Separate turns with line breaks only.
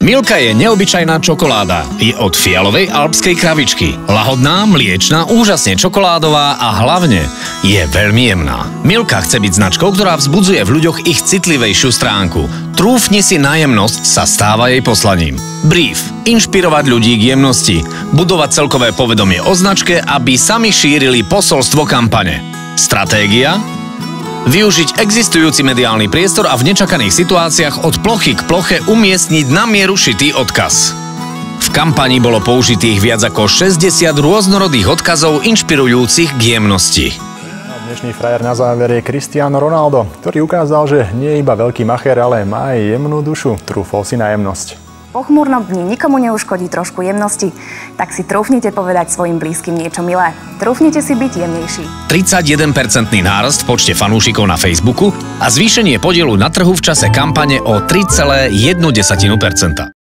Milka je neobyčajná čokoláda. Je od fialovej alpskej kravičky. Lahodná, mliečna, úžasne čokoládová a hlavne je veľmi jemná. Milka chce byť značkou, ktorá vzbudzuje v ľuďoch ich citlivejšiu stránku. Trúfni si na jemnosť sa stáva jej poslaním. Brief. Inšpirovať ľudí k jemnosti. Budovať celkové povedomie o značke, aby sami šírili posolstvo kampane. Stratégia? Využiť existujúci mediálny priestor a v nečakaných situáciách od plochy k ploche umiestniť na mieru šitý odkaz. V kampani bolo použitých viac ako 60 rôznorodých odkazov inšpirujúcich k jemnosti.
Dnešný frajer na záver je Cristiano Ronaldo, ktorý ukázal, že nie je iba veľký macher, ale má aj jemnú dušu. Trúfol si na jemnosť.
Po chmúrnom dni nikomu neuškodí trošku jemnosti, tak si trúfnite povedať svojim blízkym niečo milé. Trúfnite si byť jemnejší.
31% nárast v počte fanúšikov na Facebooku a zvýšenie podielu na trhu v čase kampane o 3,1%.